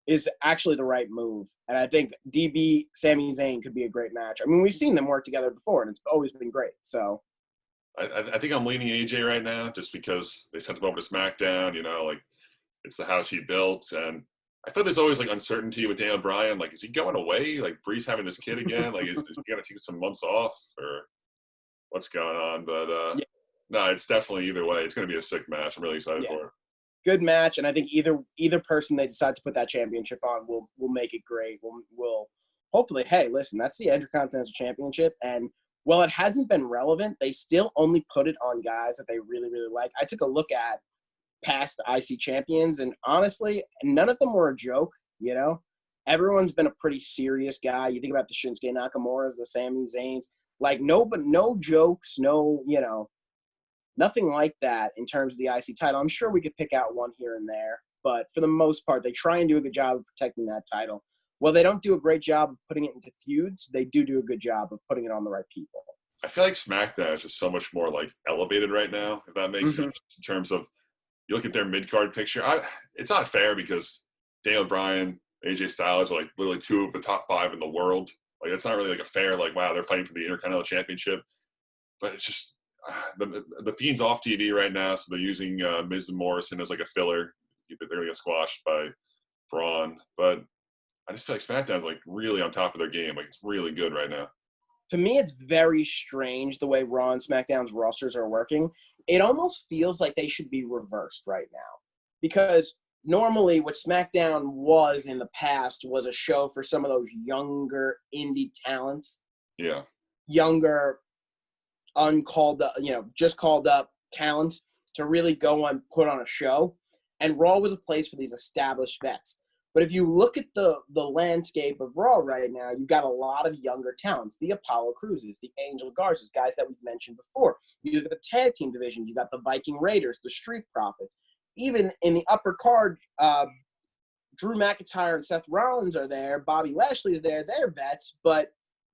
S1: is actually the right move. And I think DB, Sami Zayn could be a great match. I mean, we've seen them work together before, and it's always been great. So
S2: I think I'm leaning AJ right now just because they sent him over to SmackDown, like it's the house he built. And I feel there's always like uncertainty with Daniel Bryan. Like, is he going away? Like, Bree's having this kid again? Like, is he going to take some months off or what's going on? But no, it's definitely either way. It's going to be a sick match. I'm really excited for it.
S1: Good match, and I think either person they decide to put that championship on will make it great. Will hopefully, hey, listen, that's the Intercontinental Championship, and while it hasn't been relevant, they still only put it on guys that they really, really like. I took a look at past IC champions, and honestly, none of them were a joke, you know? Everyone's been a pretty serious guy. You think about the Shinsuke Nakamura's, the Sami Zayn's, like no jokes, no, nothing like that in terms of the IC title. I'm sure we could pick out one here and there, but for the most part, they try and do a good job of protecting that title. Well, they don't do a great job of putting it into feuds. They do a good job of putting it on the right people.
S2: I feel like SmackDown is just so much more like elevated right now, if that makes sense, in terms of you look at their mid-card picture. It's not fair because Daniel Bryan, AJ Styles are like literally two of the top 5 in the world. Like, it's not really like a fair, like, wow, they're fighting for the Intercontinental Championship. But it's just the Fiend's off TV right now, so they're using Miz and Morrison as like a filler. They're going to get squashed by Braun. But I just feel like SmackDown's like really on top of their game. Like, it's really good right now.
S1: To me, it's very strange the way Raw and SmackDown's rosters are working. It almost feels like they should be reversed right now. Because normally what SmackDown was in the past was a show for some of those younger indie talents.
S2: Yeah.
S1: Younger, uncalled up, just called up talents to really go on, put on a show. And Raw was a place for these established vets. But if you look at the landscape of Raw right now, you've got a lot of younger talents. The Apollo Cruzes, the Angel Garzas, guys that we've mentioned before. You got the tag team divisions. You got the Viking Raiders, the Street Profits. Even in the upper card, Drew McIntyre and Seth Rollins are there. Bobby Lashley is there. They're vets, but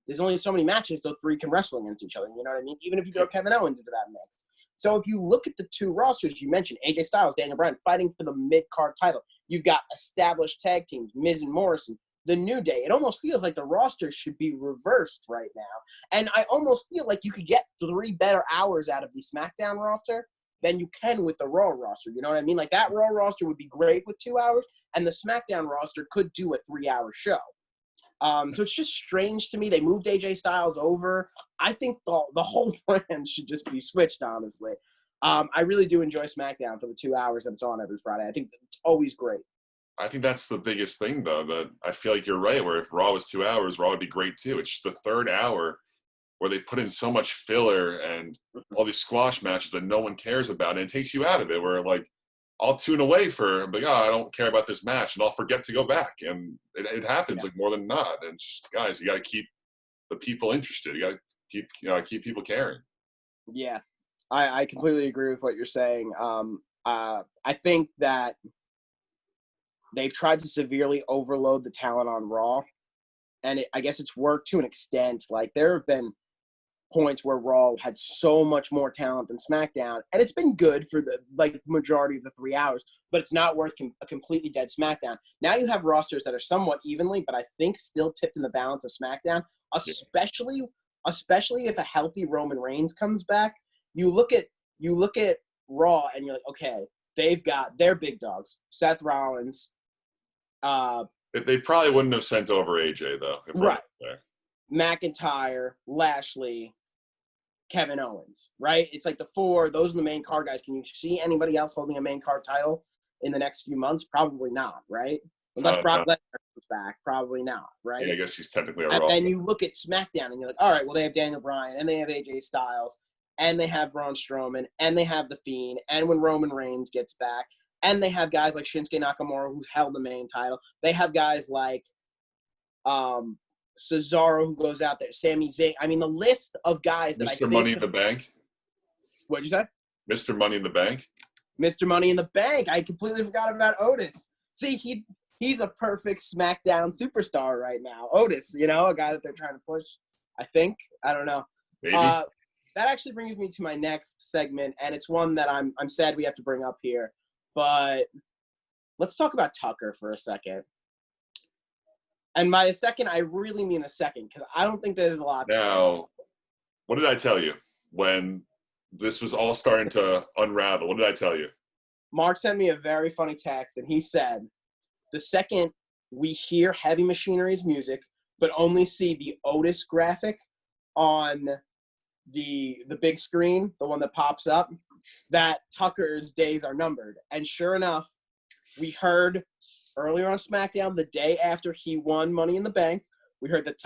S1: there's only so many matches those 3 can wrestle against each other. You know what I mean? Even if you throw Kevin Owens into that mix. So if you look at the 2 rosters you mentioned, AJ Styles, Daniel Bryan, fighting for the mid-card title. You've got established tag teams, Miz and Morrison, the New Day. It almost feels like the roster should be reversed right now. And I almost feel like you could get 3 better hours out of the SmackDown roster than you can with the Raw roster. You know what I mean? Like, that Raw roster would be great with 2 hours, and the SmackDown roster could do a 3-hour show. So it's just strange to me. They moved AJ Styles over. I think the whole brand should just be switched, honestly. I really do enjoy SmackDown for the 2 hours that it's on every Friday. I think it's always great.
S2: I think that's the biggest thing, though, that I feel like you're right, where if Raw was 2 hours, Raw would be great, too. It's just the 3rd hour where they put in so much filler and all these squash matches that no one cares about, and it takes you out of it, where, like, I'll tune away for, like, I don't care about this match, and I'll forget to go back. And it happens, like, more than not. And just, guys, you got to keep the people interested. You got to keep people caring.
S1: Yeah, I completely agree with what you're saying. I think that they've tried to severely overload the talent on Raw, and I guess it's worked to an extent. Like, there have been points where Raw had so much more talent than SmackDown, and it's been good for the majority of the 3 hours, but it's not worth a completely dead SmackDown. Now you have rosters that are somewhat evenly, but I think still tipped in the balance of SmackDown, especially if a healthy Roman Reigns comes back. You look at Raw and you're like, okay, they've got their big dogs, Seth Rollins.
S2: They probably wouldn't have sent over AJ, though.
S1: Right. McIntyre, Lashley, Kevin Owens, right? It's like the 4, those are the main card guys. Can you see anybody else holding a main card title in the next few months? Probably not, right? Unless Brock Lesnar comes back, probably not, right?
S2: Yeah, I guess he's technically a
S1: Raw.
S2: Raw.
S1: And you look at SmackDown and you're like, all right, well, they have Daniel Bryan, and they have AJ Styles, and they have Braun Strowman, and they have The Fiend, and when Roman Reigns gets back, and they have guys like Shinsuke Nakamura, who's held the main title. They have guys like Cesaro, who goes out there, Sami Zayn. I mean, the list of guys that
S2: Mr. Money in the Bank.
S1: What'd you say?
S2: Mr. Money in the Bank.
S1: Mr. Money in the Bank. I completely forgot about Otis. See, he's a perfect SmackDown superstar right now. Otis, a guy that they're trying to push, I think. I don't know.
S2: Maybe.
S1: That actually brings me to my next segment, and it's one that I'm sad we have to bring up here. But let's talk about Tucker for a second. And by a second, I really mean a second, because I don't think there's a lot.
S2: Now, what did I tell you when this was all starting to unravel? What did I tell you?
S1: Mark sent me a very funny text, and he said, the second we hear Heavy Machinery's music, but only see the Otis graphic on the big screen, the one that pops up, that Tucker's days are numbered. And sure enough, we heard earlier on SmackDown, the day after he won Money in the Bank, we heard that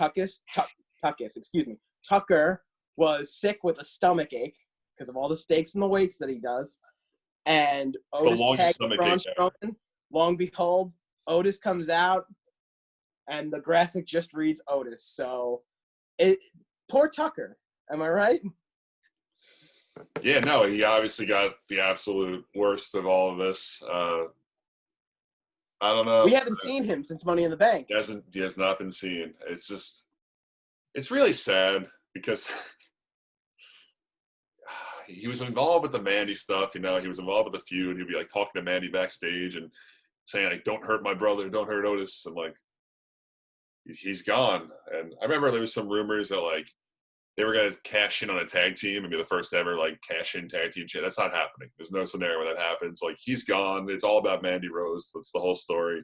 S1: Tucker was sick with a stomach ache because of all the steaks and the weights that he does. And
S2: It's the
S1: Otis
S2: longest
S1: tagged
S2: stomach
S1: Braun
S2: ache ever.
S1: Strowman. Long behold, Otis comes out, and the graphic just reads Otis. So, poor Tucker. Am I right?
S2: Yeah, no, he obviously got the absolute worst of all of this. I don't know.
S1: We haven't seen him since Money in the Bank.
S2: He has not been seen. It's really sad because he was involved with the Mandy stuff. You know, he was involved with the feud. He'd be like talking to Mandy backstage and saying like, "Don't hurt my brother. Don't hurt Otis." And like, he's gone. And I remember there was some rumors that like they were gonna cash in on a tag team and be the first ever like cash in tag team shit. That's not happening. There's no scenario where that happens. Like, he's gone. It's all about Mandy Rose. That's the whole story.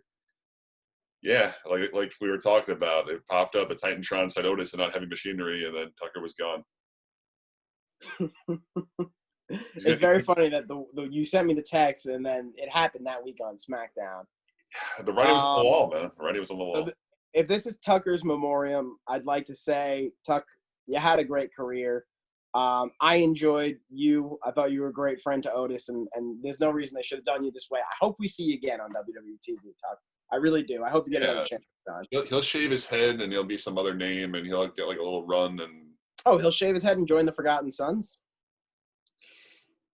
S2: Yeah, like we were talking about, it popped up. The Titantron said Otis and not heavy machinery, and then Tucker was gone.
S1: It's very funny that you sent me the text, and then it happened that week on SmackDown.
S2: The writing was on the wall, man. The writing was on the wall.
S1: So if this is Tucker's memoriam, I'd like to say, Tuck, you had a great career. I enjoyed you. I thought you were a great friend to Otis, and there's no reason they should have done you this way. I hope we see you again on WWE TV, Tuck. I really do. I hope you get another chance.
S2: He'll shave his head, and he'll be some other name, and he'll get like a little run. And
S1: he'll shave his head and join the Forgotten Sons.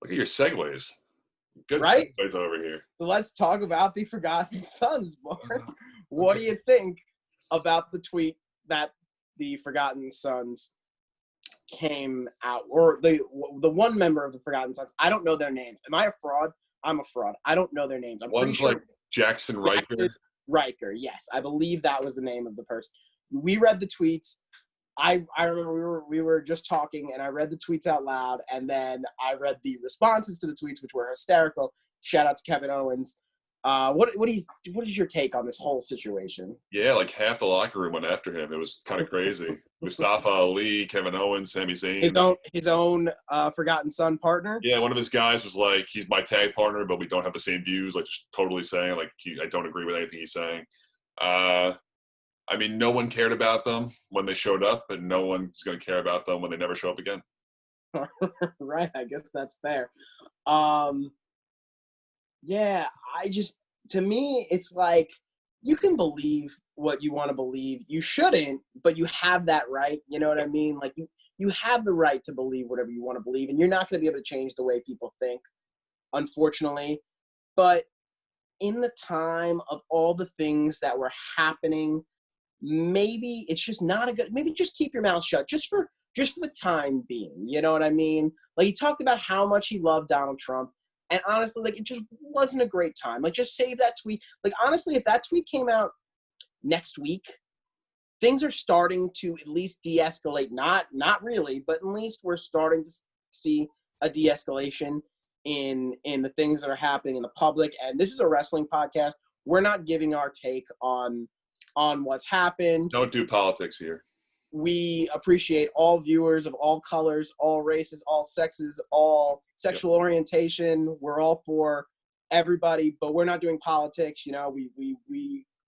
S2: Look at your segues. Good
S1: right?
S2: segues over here.
S1: So let's talk about the Forgotten Sons, Mark. What do you think about the tweet that the Forgotten Sons came out, or the one member of the Forgotten Sons? I don't know their names. Am I a fraud? I'm a fraud. I don't know their names. I'm
S2: One's
S1: pretty sure
S2: like Jackson Riker.
S1: Riker, yes. I believe that was the name of the person. We read the tweets. I remember we were just talking, and I read the tweets out loud, and then I read the responses to the tweets, which were hysterical. Shout out to Kevin Owens. What is your take on this whole situation?
S2: Yeah, like half the locker room went after him. It was kind of crazy. Mustafa Ali, Kevin Owens, Sami Zayn.
S1: His own Forgotten Son partner.
S2: Yeah, one of his guys was like, "He's my tag partner, but we don't have the same views." Like, just totally saying like, I don't agree with anything he's saying. I mean, no one cared about them when they showed up, and no one's going to care about them when they never show up again.
S1: Right, I guess that's fair. Yeah, to me, it's like, you can believe what you want to believe. You shouldn't, but you have that right. You know what I mean? Like, you have the right to believe whatever you want to believe, and you're not going to be able to change the way people think, unfortunately. But in the time of all the things that were happening, maybe it's just not a good, maybe just keep your mouth shut just for the time being. You know what I mean? Like, he talked about how much he loved Donald Trump. And honestly, like, it just wasn't a great time. Like, just save that tweet. Like, honestly, if that tweet came out next week, things are starting to at least de-escalate. Not really, but at least we're starting to see a de-escalation in the things that are happening in the public. And this is a wrestling podcast. We're not giving our take on what's happened.
S2: Don't do politics here.
S1: We appreciate all viewers of all colors, all races, all sexes, all sexual orientation. We're all for everybody, but we're not doing politics. You know, we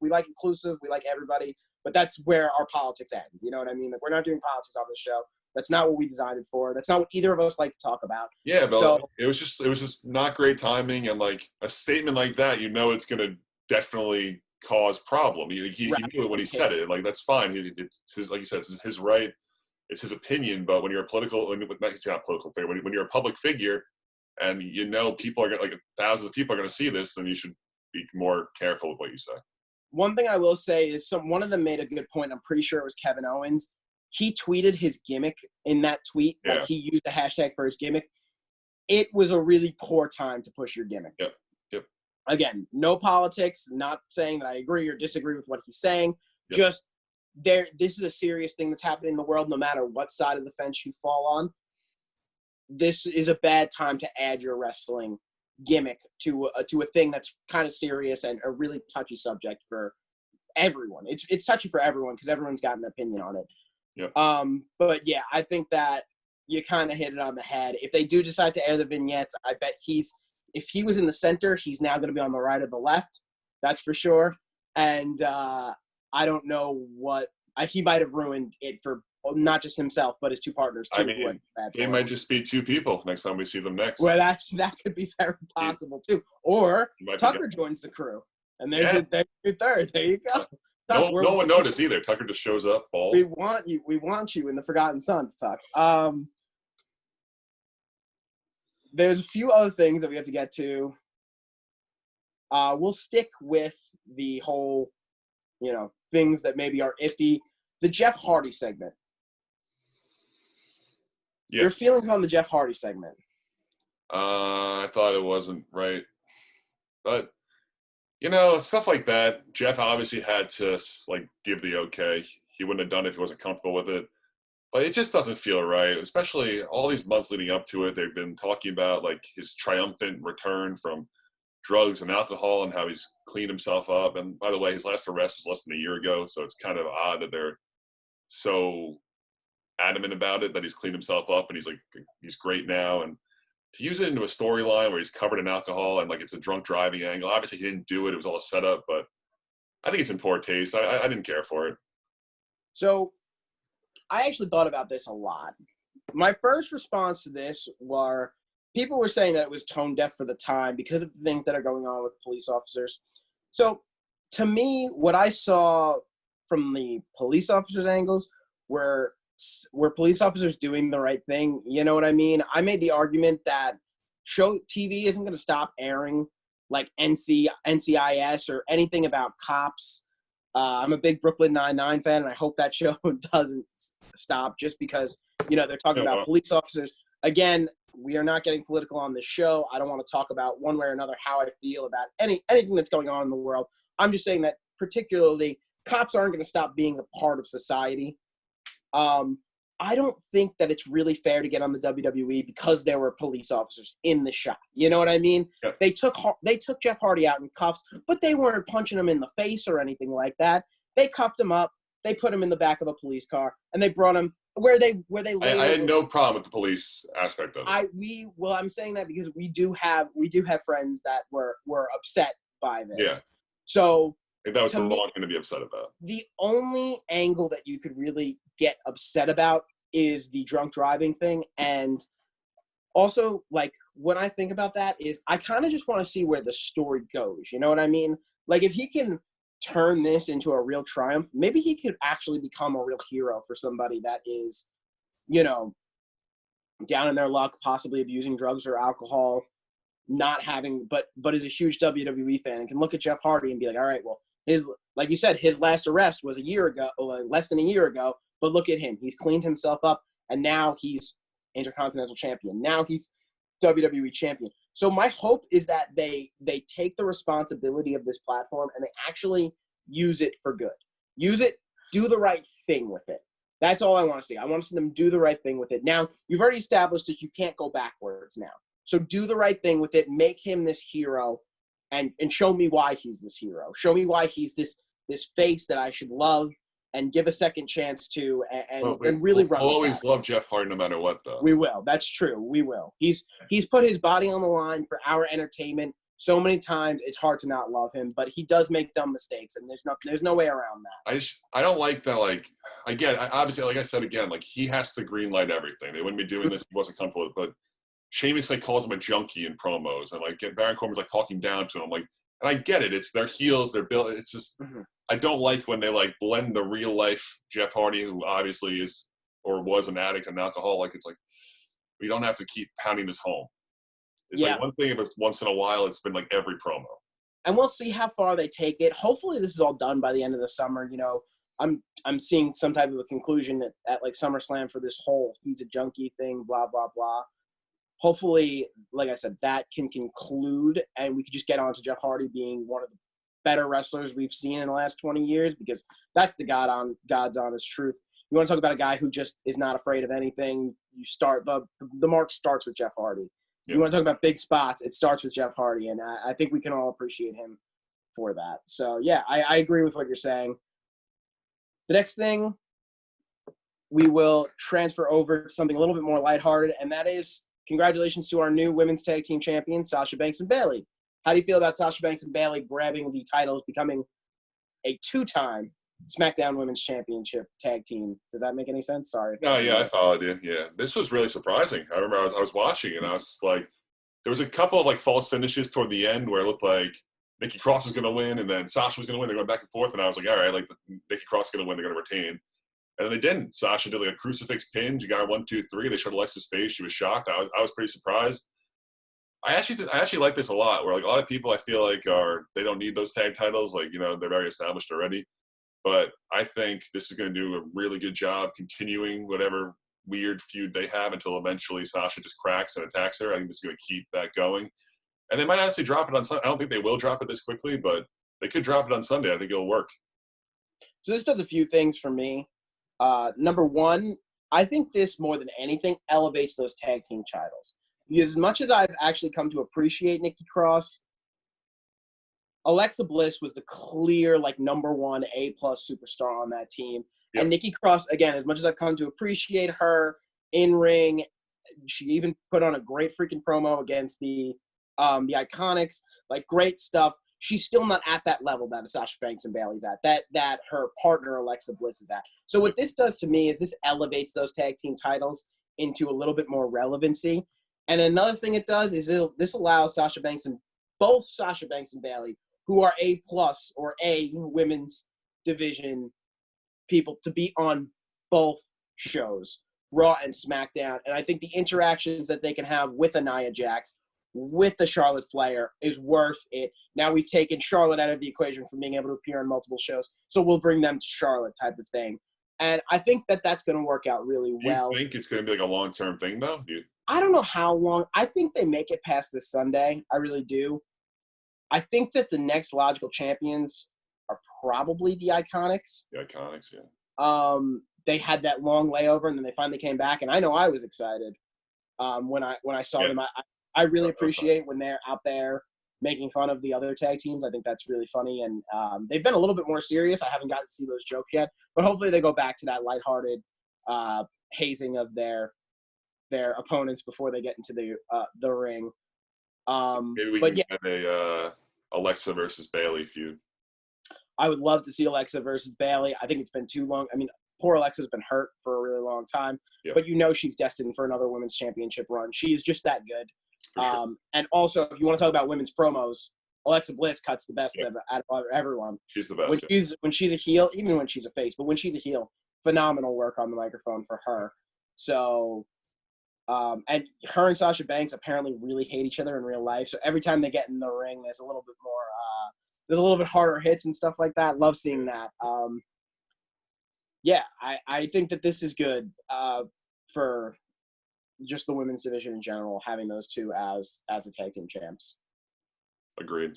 S1: like inclusive. We like everybody, but that's where our politics end. You know what I mean? Like, we're not doing politics on this show. That's not what we designed it for. That's not what either of us like to talk about.
S2: Yeah, but it was just not great timing, and like a statement like that, you know, it's gonna definitely cause problem. He knew it when he said it. Like, that's fine. It's his, like you said, it's his right. It's his opinion. But when you're a political, not political figure, when you're a public figure, and you know people are gonna, like, thousands of people are going to see this, then you should be more careful with what you say.
S1: One thing I will say is one of them made a good point. I'm pretty sure it was Kevin Owens. He tweeted his gimmick in that tweet.
S2: Yeah.
S1: Like, he used the hashtag for his gimmick. It was a really poor time to push your gimmick.
S2: Yep.
S1: Again, no politics, not saying that I agree or disagree with what he's saying.
S2: Yep.
S1: Just this is a serious thing that's happening in the world, no matter what side of the fence you fall on. This is a bad time to add your wrestling gimmick to a thing that's kind of serious and a really touchy subject for everyone. It's touchy for everyone because everyone's got an opinion on it.
S2: Yep.
S1: But yeah, I think that you kind of hit it on the head. If they do decide to air the vignettes, I bet if he was in the center, he's now going to be on the right or the left. That's for sure. And I don't know what he might have ruined it for not just himself, but his two partners too.
S2: I mean, they might just be two people next time we see them next.
S1: Well, that could be very possible too. Or Tucker joins the crew, and there's your third. There you go.
S2: No one noticed either. Tucker just shows up, bald.
S1: We want you in the Forgotten Sons, Tuck. There's a few other things that we have to get to. We'll stick with the whole, things that maybe are iffy. The Jeff Hardy segment. Yeah. Your feelings on the Jeff Hardy segment?
S2: I thought it wasn't right. But, stuff like that, Jeff obviously had to, give the okay. He wouldn't have done it if he wasn't comfortable with it. But it just doesn't feel right, especially all these months leading up to it. They've been talking about, his triumphant return from drugs and alcohol and how he's cleaned himself up. And, by the way, his last arrest was less than a year ago, so it's kind of odd that they're so adamant about it, that he's cleaned himself up and he's great now. And to use it into a storyline where he's covered in alcohol and it's a drunk driving angle. Obviously he didn't do it. It was all a setup, but I think it's in poor taste. I didn't care for it.
S1: So I actually thought about this a lot. My first response to this were people were saying that it was tone deaf for the time because of the things that are going on with police officers. So to me, what I saw from the police officers' angles were police officers doing the right thing. You know what I mean? I made the argument that show TV isn't going to stop airing NCIS or anything about cops. I'm a big Brooklyn Nine-Nine fan, and I hope that show doesn't stop just because, they're talking about police officers. Again, we are not getting political on this show. I don't want to talk about one way or another how I feel about anything that's going on in the world. I'm just saying that particularly cops aren't going to stop being a part of society. I don't think that it's really fair to get on the WWE because there were police officers in the shot. You know what I mean? Yep. They took Jeff Hardy out in cuffs, but they weren't punching him in the face or anything like that. They cuffed him up, they put him in the back of a police car, and they brought him where they
S2: I had no problem with the police aspect of it.
S1: I'm saying that because we do have friends that were upset by this. Yeah. So
S2: that was the wrong thing to be upset about.
S1: The only angle that you could really get upset about is the drunk driving thing. And also, when I think about that is I kind of just want to see where the story goes. You know what I mean? If he can turn this into a real triumph, maybe he could actually become a real hero for somebody that is, down in their luck, possibly abusing drugs or alcohol, not having, but is a huge WWE fan and can look at Jeff Hardy and be like, all right, well, like you said, his last arrest was a year ago, less than a year ago, but look at him. He's cleaned himself up, and now he's Intercontinental Champion. Now he's WWE Champion. So my hope is that they take the responsibility of this platform and they actually use it for good. Use it, do the right thing with it. That's all I want to see. I want to see them do the right thing with it. Now, you've already established that you can't go backwards now. So do the right thing with it. Make him this hero. And show me why he's this hero. Show me why he's this face that I should love and give a second chance to and really run.
S2: We'll always love Jeff Hardy no matter what, though.
S1: We will. That's true. We will. He's put his body on the line for our entertainment so many times. It's hard to not love him, but he does make dumb mistakes, and there's no way around that.
S2: I don't like that. Obviously, like I said again, he has to green light everything. They wouldn't be doing this if he wasn't comfortable with it, but Sheamus calls him a junkie in promos, and Baron Corbin's talking down to him, and I get it. It's their heels, their build. It's just I don't like when they blend the real life Jeff Hardy, who obviously is or was an addict and alcoholic. It's we don't have to keep pounding this home. It's one thing, but once in a while, it's been every promo.
S1: And we'll see how far they take it. Hopefully, this is all done by the end of the summer. I'm seeing some type of a conclusion at SummerSlam for this whole he's a junkie thing. Blah blah blah. Hopefully, like I said, that can conclude and we could just get on to Jeff Hardy being one of the better wrestlers we've seen in the last 20 years because that's the God's honest truth. You want to talk about a guy who just is not afraid of anything, you start the mark starts with Jeff Hardy. Yep. You want to talk about big spots, it starts with Jeff Hardy, and I think we can all appreciate him for that. So, yeah, I agree with what you're saying. The next thing we will transfer over to something a little bit more lighthearted, and that is congratulations to our new women's tag team champions, Sasha Banks and Bayley. How do you feel about Sasha Banks and Bayley grabbing the titles, becoming a 2-time SmackDown Women's Championship tag team? Does that make any sense? Sorry.
S2: No, yeah, I followed you. Yeah, this was really surprising. I remember I was watching, and I was just like, there was a couple of like false finishes toward the end where it looked like Nikki Cross was going to win, and then Sasha was going to win. They're going back and forth, and I was like, all right, like Nikki Cross is going to win, they're going to retain. And then they didn't. Sasha did like a crucifix pin. She got her 1, 2, 3. They showed Alexa's face. She was shocked. I was pretty surprised. I actually like this a lot. Where like a lot of people I feel like they don't need those tag titles. Like they're very established already. But I think this is going to do a really good job continuing whatever weird feud they have until eventually Sasha just cracks and attacks her. I think this is going to keep that going. And they might actually drop it on Sunday. I don't think they will drop it this quickly, but they could drop it on Sunday. I think it'll work.
S1: So this does a few things for me. Number one, I think this more than anything elevates those tag team titles. Because as much as I've actually come to appreciate Nikki Cross, Alexa Bliss was the clear number one A+ superstar on that team. Yep. And Nikki Cross, again, as much as I've come to appreciate her in ring, she even put on a great freaking promo against the Iconics, great stuff. She's still not at that level that Sasha Banks and Bayley's at, that her partner Alexa Bliss is at. So what this does to me is this elevates those tag team titles into a little bit more relevancy. And another thing it does is this allows both Sasha Banks and Bayley, who are A+ or A women's division people, to be on both shows, Raw and SmackDown. And I think the interactions that they can have with Nia Jax, with the Charlotte Flair, is worth it. Now we've taken Charlotte out of the equation from being able to appear on multiple shows, so we'll bring them to Charlotte type of thing. And I think that's going to work out really well.
S2: Do you think it's going to be a long-term thing, though?
S1: I don't know how long. I think they make it past this Sunday. I really do. I think that the next logical champions are probably the Iconics.
S2: The Iconics, yeah.
S1: They had that long layover, and then they finally came back, and I know I was excited when I saw them. I really appreciate when they're out there making fun of the other tag teams. I think that's really funny, and they've been a little bit more serious. I haven't gotten to see those jokes yet, but hopefully they go back to that lighthearted hazing of their opponents before they get into the ring.
S2: Maybe we can get a Alexa versus Bayley feud.
S1: I would love to see Alexa versus Bayley. I think it's been too long. I mean, poor Alexa's been hurt for a really long time, but she's destined for another women's championship run. She is just that good. Sure. And also, if you want to talk about women's promos, Alexa Bliss cuts the best out of everyone.
S2: She's the best.
S1: When she's a heel, even when she's a face, but when she's a heel, phenomenal work on the microphone for her. So, and her and Sasha Banks apparently really hate each other in real life. So every time they get in the ring, there's a little bit more, there's a little bit harder hits and stuff like that. Love seeing that. I think that this is good for just the women's division in general, having those two as the tag team champs.
S2: Agreed.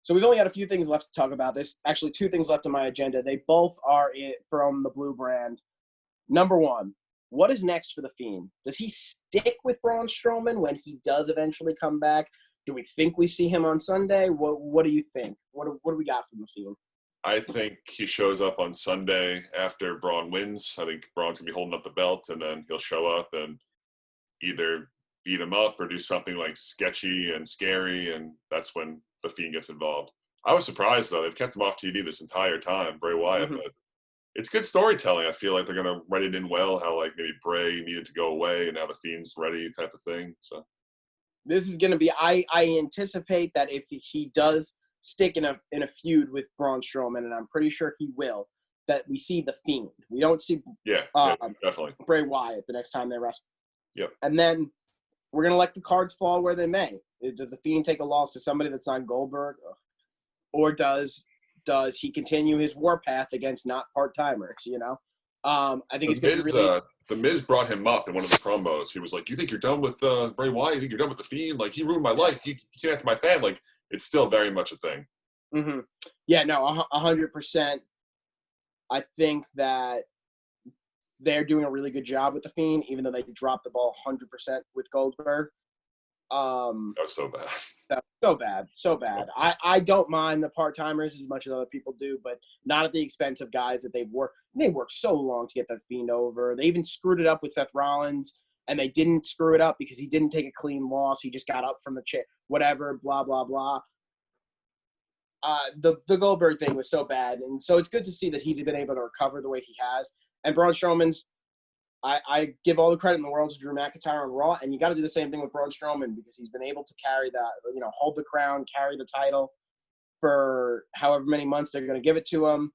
S1: So we've only got a few things left to talk about. There's actually 2 things left on my agenda. They both are from the Blue brand. Number one, what is next for The Fiend? Does he stick with Braun Strowman when he does eventually come back? Do we think we see him on Sunday? What do you think? What do we got from The Fiend?
S2: I think he shows up on Sunday after Braun wins. I think Braun's going to be holding up the belt, and then he'll show up and either beat him up or do something sketchy and scary, and that's when The Fiend gets involved. I was surprised, though. They've kept him off TV this entire time, Bray Wyatt, but it's good storytelling. I feel like they're going to write it in well, how maybe Bray needed to go away and now The Fiend's ready type of thing. So
S1: this is going to be – I anticipate that if he does – stick in a feud with Braun Strowman, and I'm pretty sure he will, that we see The Fiend. We don't see
S2: definitely
S1: Bray Wyatt the next time they wrestle.
S2: Yep.
S1: And then we're going to let the cards fall where they may. Does The Fiend take a loss to somebody that's on Goldberg? Or does he continue his warpath against not part-timers, I think it's going to be really –
S2: The Miz brought him up in one of the promos. He was like, you think you're done with Bray Wyatt? You think you're done with The Fiend? He ruined my life. He came after my family. It's still very much a thing.
S1: Mm-hmm. Yeah, no, 100%. I think that they're doing a really good job with The Fiend, even though they dropped the ball 100% with Goldberg.
S2: That was so bad.
S1: So bad, so bad. I don't mind the part-timers as much as other people do, but not at the expense of guys that they've worked. They worked so long to get that Fiend over. They even screwed it up with Seth Rollins, and they didn't screw it up because he didn't take a clean loss. He just got up from the chair, whatever, blah, blah, blah. The Goldberg thing was so bad, and so it's good to see that he's been able to recover the way he has. And Braun Strowman's, I give all the credit in the world to Drew McIntyre on Raw, and you got to do the same thing with Braun Strowman because he's been able to carry that, hold the crown, carry the title for however many months they're going to give it to him.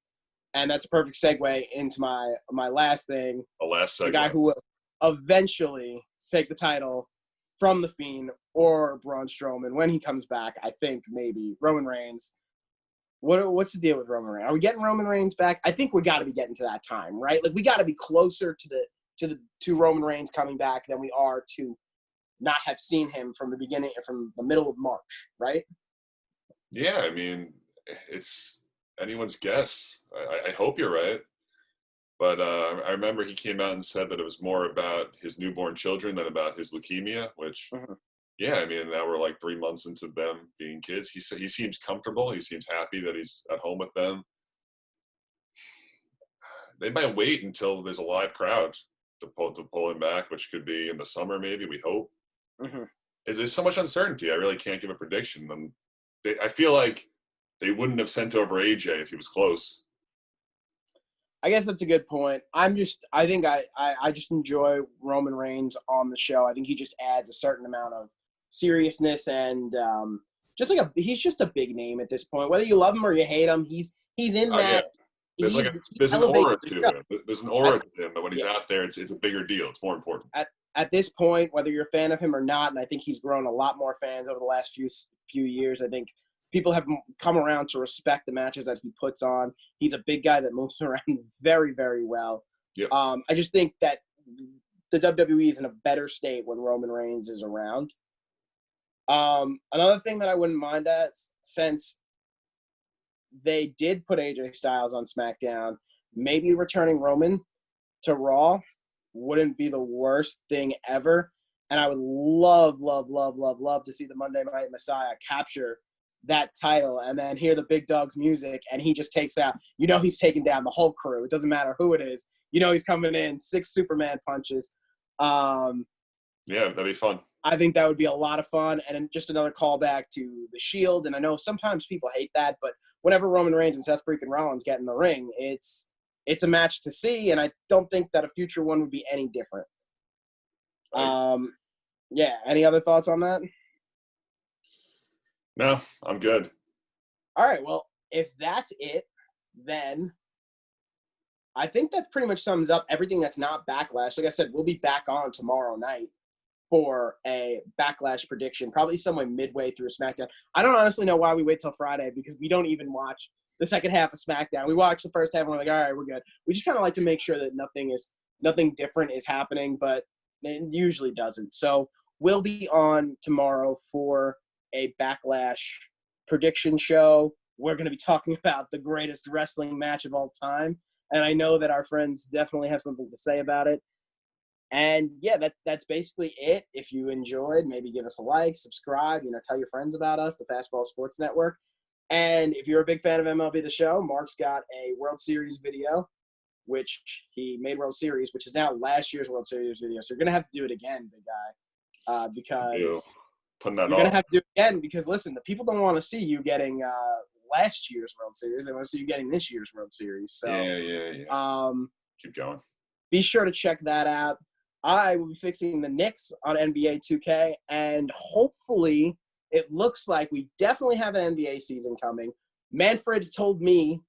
S1: And that's a perfect segue into my last thing.
S2: The last segue.
S1: The guy who will eventually take the title from The Fiend or Braun Strowman when he comes back. I think maybe Roman Reigns. What's the deal with Roman Reigns? Are we getting Roman Reigns back? I think we got to be getting to that time, right? Like we got to be closer to Roman Reigns coming back than we are to not have seen him from the middle of March, right?
S2: Yeah, I mean, it's anyone's guess. I hope you're right. But I remember he came out and said that it was more about his newborn children than about his leukemia, which, yeah, I mean, now we're like 3 months into them being kids. He seems comfortable. He seems happy that he's at home with them. They might wait until there's a live crowd to pull him back, which could be in the summer maybe, we hope. There's so much uncertainty. I really can't give a prediction. I feel like they wouldn't have sent over AJ if he was close.
S1: I guess that's a good point. I think I just enjoy Roman Reigns on the show. I think he just adds a certain amount of seriousness and he's just a big name at this point. Whether you love him or you hate him, he's in that.
S2: Yeah. There's an aura to him. There's an aura to him that when he's out there, it's a bigger deal. It's more important.
S1: At this point, whether you're a fan of him or not, and I think he's grown a lot more fans over the last few years. I think people have come around to respect the matches that he puts on. He's a big guy that moves around very, very well.
S2: Yep.
S1: I just think that the WWE is in a better state when Roman Reigns is around. Another thing that I wouldn't mind since they did put AJ Styles on SmackDown, maybe returning Roman to Raw wouldn't be the worst thing ever. And I would love, love, love, love, love to see the Monday Night Messiah capture that title and then hear the big dog's music and he just takes out, he's taking down the whole crew. It doesn't matter who it is. He's coming in 6 Superman punches. Yeah,
S2: that'd be fun.
S1: I think that would be a lot of fun. And just another callback to the Shield. And I know sometimes people hate that, but whenever Roman Reigns and Seth freaking Rollins get in the ring, it's a match to see. And I don't think that a future one would be any different. Yeah. Any other thoughts on that?
S2: No, I'm good.
S1: All right. Well, if that's it, then I think that pretty much sums up everything that's not Backlash. Like I said, we'll be back on tomorrow night for a Backlash prediction, probably somewhere midway through SmackDown. I don't honestly know why we wait till Friday because we don't even watch the second half of SmackDown. We watch the first half and we're like, all right, we're good. We just kind of like to make sure that nothing different is happening, but it usually doesn't. So we'll be on tomorrow for a Backlash prediction show. We're going to be talking about the greatest wrestling match of all time. And I know that our friends definitely have something to say about it. And yeah, that's basically it. If you enjoyed, maybe give us a like, subscribe, tell your friends about us, the Fastball Sports Network. And if you're a big fan of MLB The Show, Mark's got a World Series video, which he made World Series, which is now last year's World Series video. So you're going to have to do it again, big guy, because
S2: putting that
S1: you're going to have to do it again because, listen, the people don't want to see you getting last year's World Series. They want to see you getting this year's World Series. So
S2: yeah. Keep going.
S1: Be sure to check that out. I will be fixing the Knicks on NBA 2K, and hopefully it looks like we definitely have an NBA season coming. Manfred told me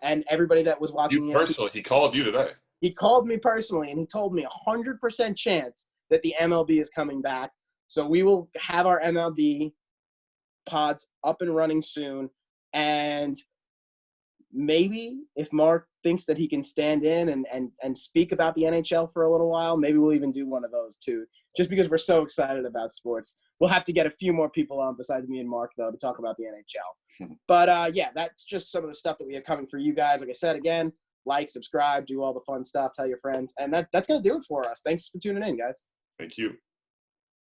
S1: and everybody that was watching
S2: you personally, he called you today.
S1: He called me personally, and he told me 100% chance that the MLB is coming back. So we will have our MLB pods up and running soon. And maybe if Mark thinks that he can stand in and speak about the NHL for a little while, maybe we'll even do one of those too, just because we're so excited about sports. We'll have to get a few more people on besides me and Mark, though, to talk about the NHL. But, yeah, that's just some of the stuff that we have coming for you guys. Like I said, again, like, subscribe, do all the fun stuff, tell your friends. And that's going to do it for us. Thanks for tuning in, guys.
S2: Thank you.